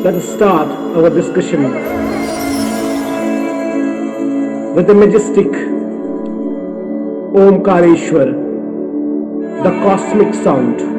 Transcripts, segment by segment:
Let us start our discussion with the majestic Omkareshwar, the cosmic sound.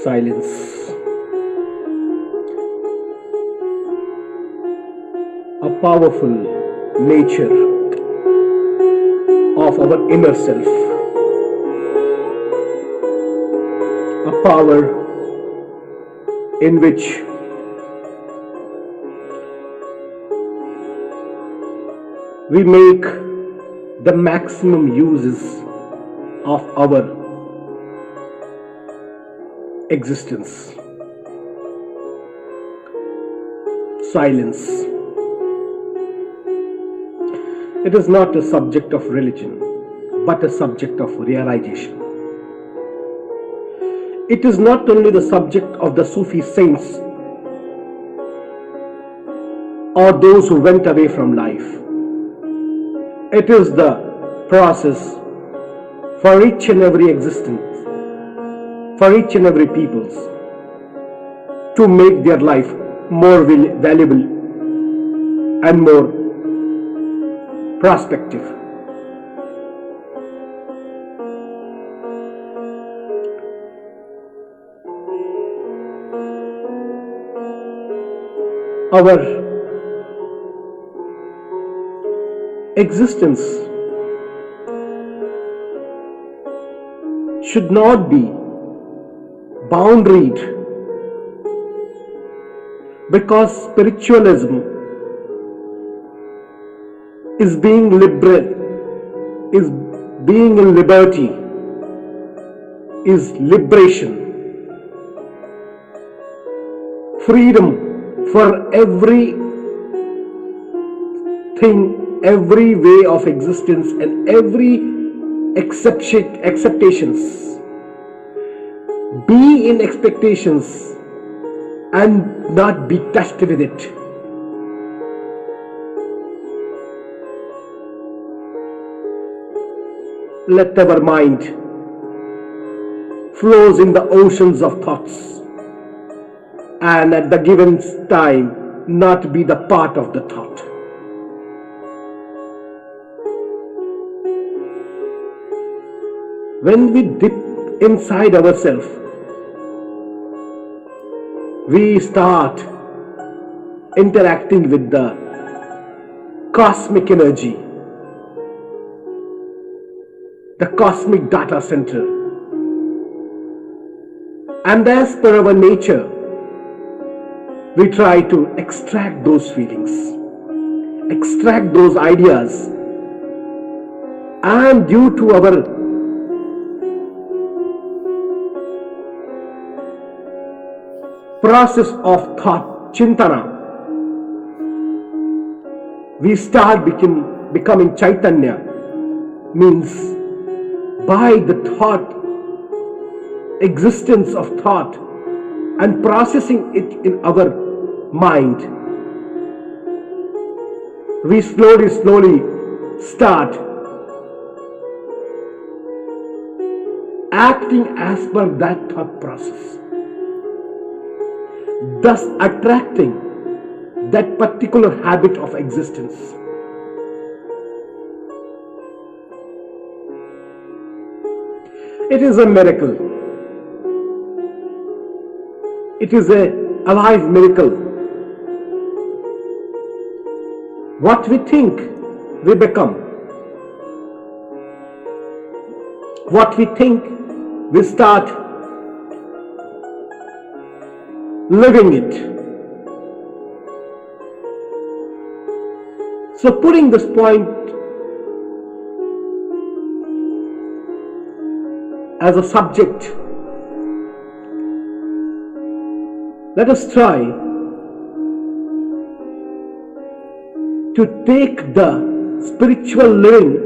Silence. A powerful nature of our inner self. A power in which we make the maximum uses of our existence. Silence. It is not a subject of religion, but a subject of realization. It is not only the subject of the Sufi saints or those who went away from life. It is the process for each and every existence, for each and every peoples, to make their life more valuable and more prospective. Our existence should not be boundaried, because spiritualism is being liberal, is being in liberty, is liberation, freedom for every thing, every way of existence and every acceptations. Be in expectations and not be touched with it. Let our mind flows in the oceans of thoughts, and at the given time not be the part of the thought. When we dip inside ourselves, we start interacting with the cosmic energy, the cosmic data center, and as per our nature, we try to extract those feelings, extract those ideas, and due to our process of thought, chintana, we start becoming Chaitanya, means by the thought existence of thought and processing it in our mind, we slowly start acting as per that thought process, thus attracting that particular habit of existence. It is a miracle. It is a alive miracle. What we think, we become. What we think, we start living it. So putting this point as a subject, let us try to take the spiritual living,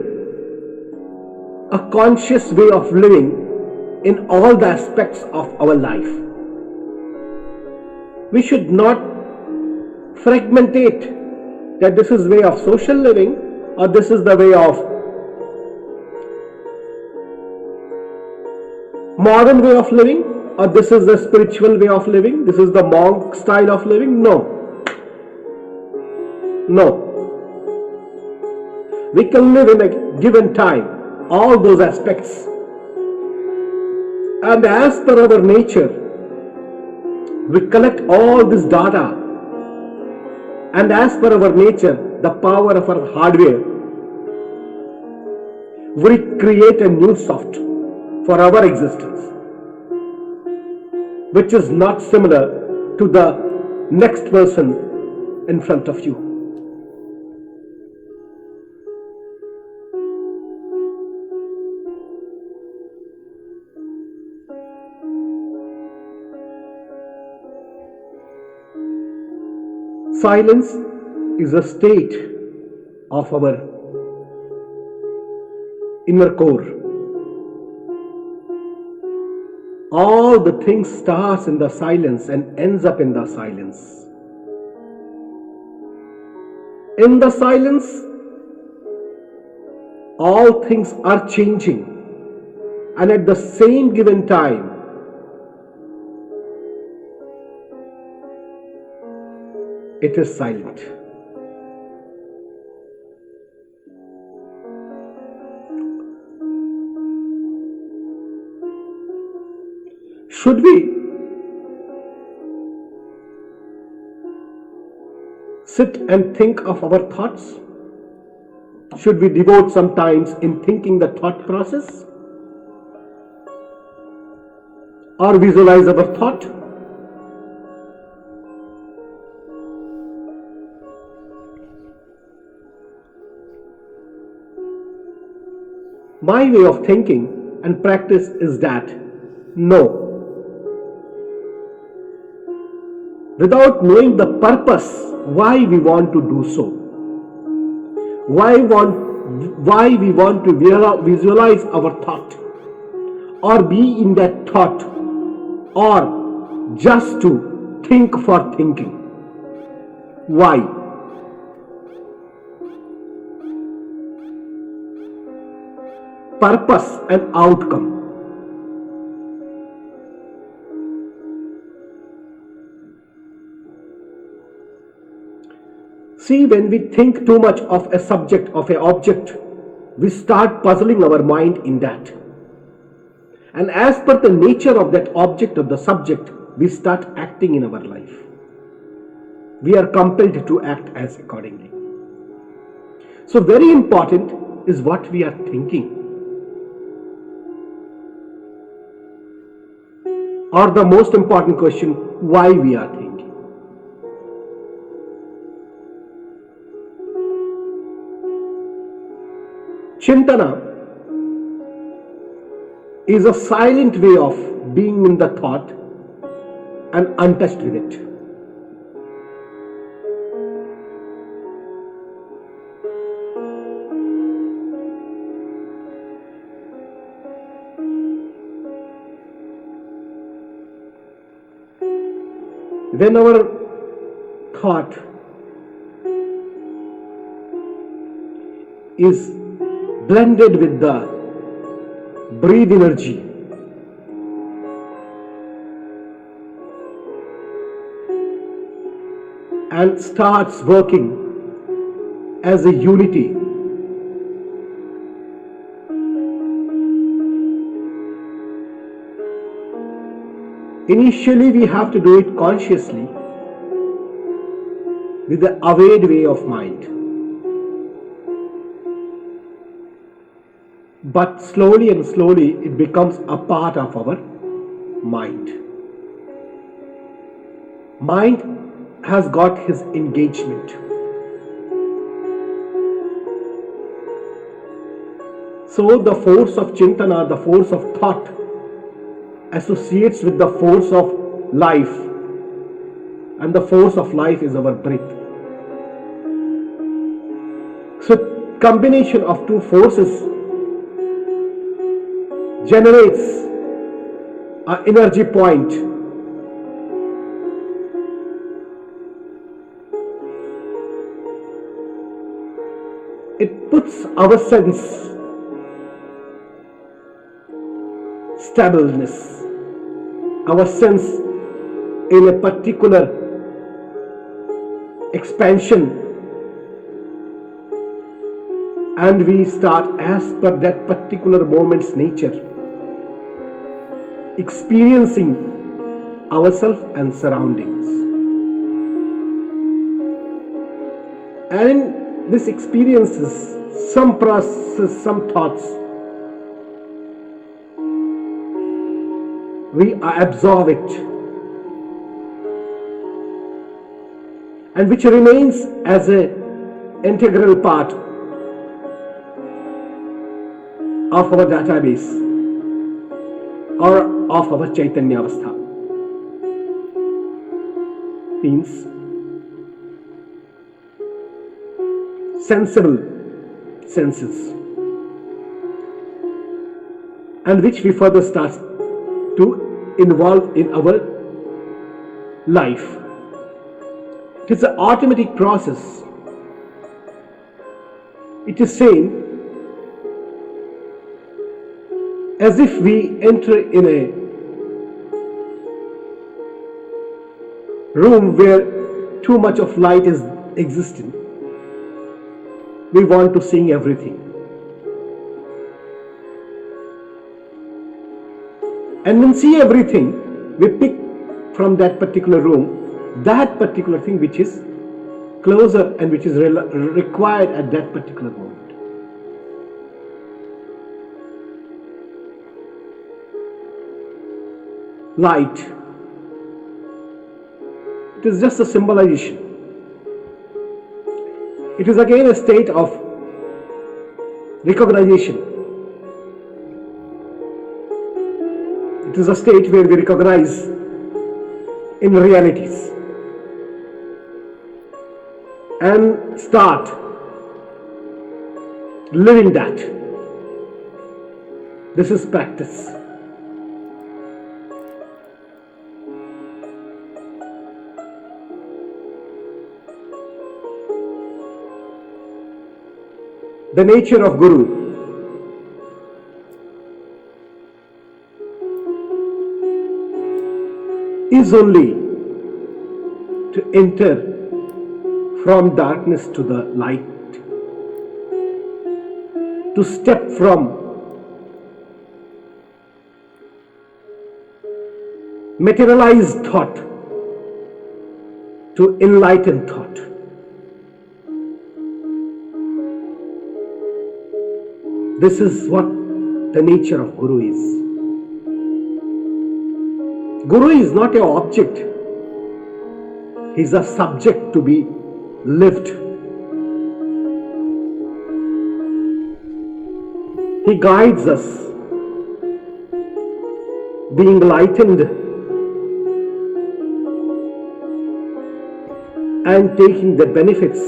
a conscious way of living in all the aspects of our life. We should not fragmentate that this is way of social living or this is the way of modern way of living, or this is the spiritual way of living, this is the monk style of living. No. We can live in a given time all those aspects, and as per our nature we collect all this data, and as per our nature, the power of our hardware, we create a new soft for our existence, which is not similar to the next person in front of you. Silence is a state of our inner core. All the things starts in the silence and ends up in the silence. In the silence, all things are changing, and at the same given time, it is silent. Should we sit and think of our thoughts? Should we devote some time in thinking the thought process? Or visualize our thought? My way of thinking and practice is that no. Without knowing the purpose why we want to do so, why we want to visualize our thought or be in that thought, or just to think for thinking. Why? Purpose and outcome. See, when we think too much of a subject, of an object, we start puzzling our mind in that. And as per the nature of that object or the subject, we start acting in our life. We are compelled to act as accordingly. So very important is what we are thinking. Or the most important question, why we are thinking. Chintana is a silent way of being in the thought and untouched with it. When our thought is blended with the breathe energy, and starts working as a unity, initially we have to do it consciously with the aware way of mind. But slowly and slowly it becomes a part of our mind. Mind has got his engagement. So the force of Chintana, the force of thought, associates with the force of life, and the force of life is our breath. So combination of two forces generates an energy point. It puts our sense stableness, our sense in a particular expansion, and we start as per that particular moment's nature, experiencing ourselves and surroundings. And in this experiences, some process, some thoughts, we absorb it, and which remains as an integral part of our database or of our Chaitanya Avastha. Means sensible senses, and which we further start to involve in our life. It is an automatic process. It is same as if we enter in a room where too much of light is existing. We want to see everything. And when see everything, we pick from that particular room that particular thing which is closer and which is required at that particular moment. Light, it is just a symbolization. It is again a state of recognition. It is a state where we recognize in realities and start living that. This is practice. The nature of Guru is only to enter from darkness to the light, to step from materialized thought to enlightened thought. This is what the nature of Guru is. Guru is not an object. He is a subject to be lived. He guides us, being enlightened and taking the benefits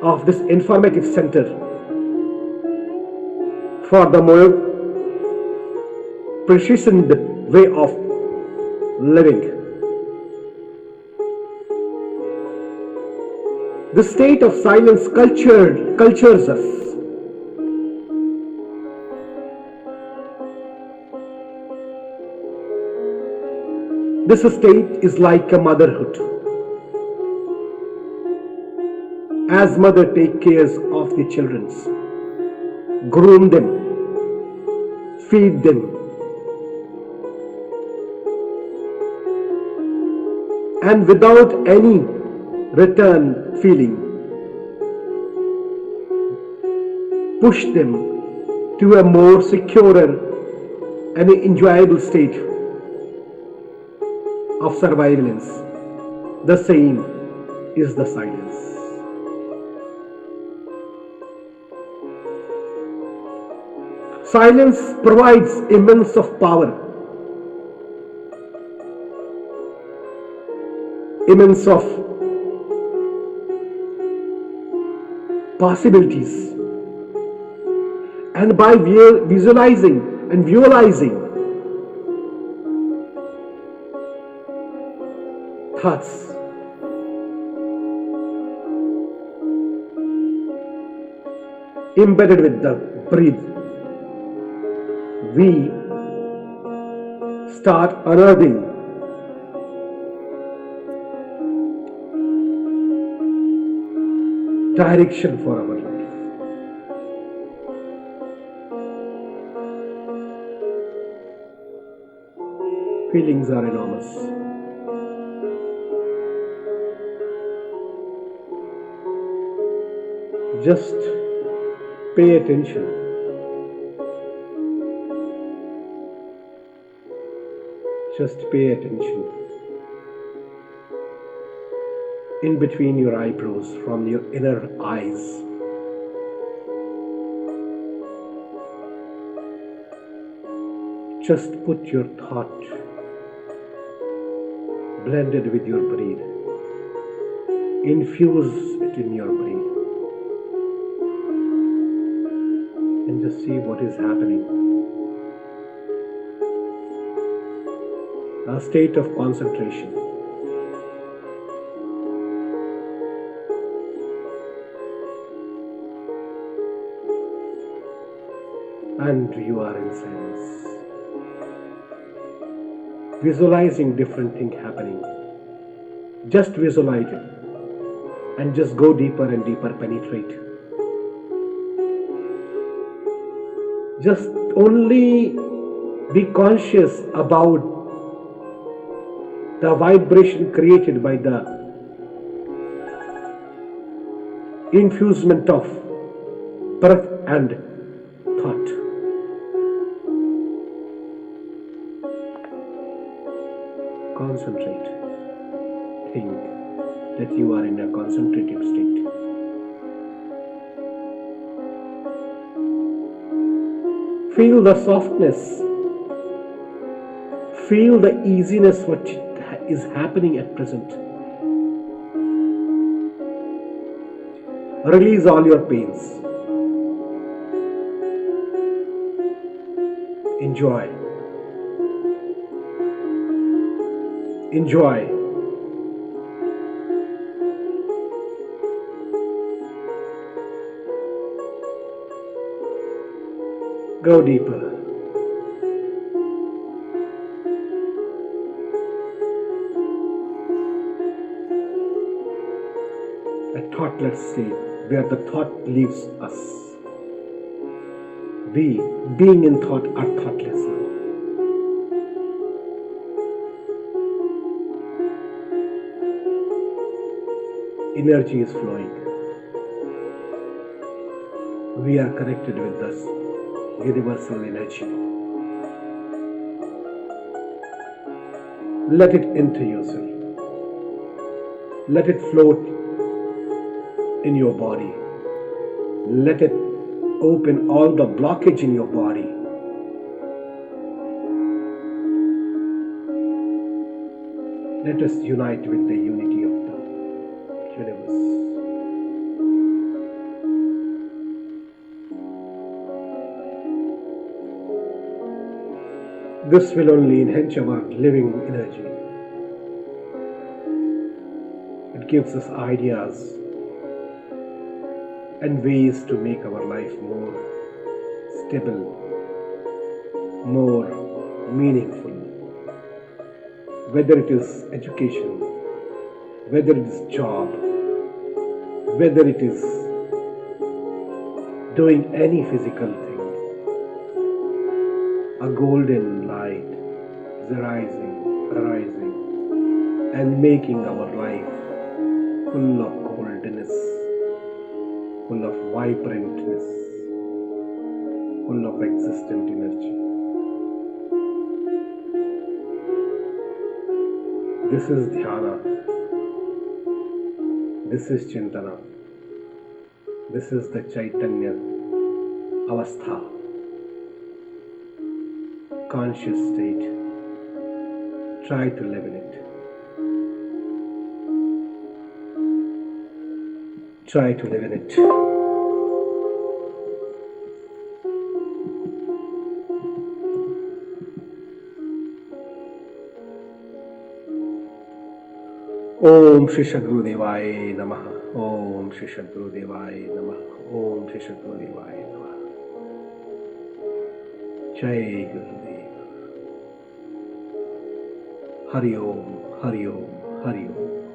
of this informative center for the more precision way of living. This state of silence cultures us. This state is like a motherhood. As mother take care of the children, groom them, feed them, and without any return feeling, push them to a more secure and enjoyable state of surveillance. The same is the silence. Silence provides immense of power, immense of possibilities, and by visualizing and visualizing thoughts, embedded with the breath, we start unearthing direction for our life. Feelings are enormous. Just pay attention. Just pay attention. In between your eyebrows, from your inner eyes, just put your thought blended with your breath. Infuse it in your breath and just see what is happening. A state of concentration. And you are in silence, visualizing different things happening. Just visualize it and just go deeper and deeper, penetrate. Just only be conscious about the vibration created by the infusement of breath and thought. Concentrate. Think that you are in a concentrated state. Feel the softness. Feel the easiness what is happening at present. Release all your pains. Enjoy. Enjoy. Go deeper. Thoughtless state where the thought leaves us. We, being in thought, are thoughtless now. Energy is flowing. We are connected with this universal energy. Let it enter yourself. Let it float in your body. Let it open all the blockage in your body. Let us unite with the unity of the universe. This will only enhance our living energy. It gives us ideas and ways to make our life more stable, more meaningful. Whether it is education, whether it is job, whether it is doing any physical thing, a golden light is arising, and making our life full of goldenness, full of vibrantness, full of existent energy. This is dhyana, this is chintana, this is the Chaitanya avastha, conscious state. Try to live in it. Try to live in it. Om Sadgurudevae Namah. Om Sadgurudevae Namah. Om Sadgurudevae Namah. Jai Gurudev. Hari Om, Hari Om, Hari Om.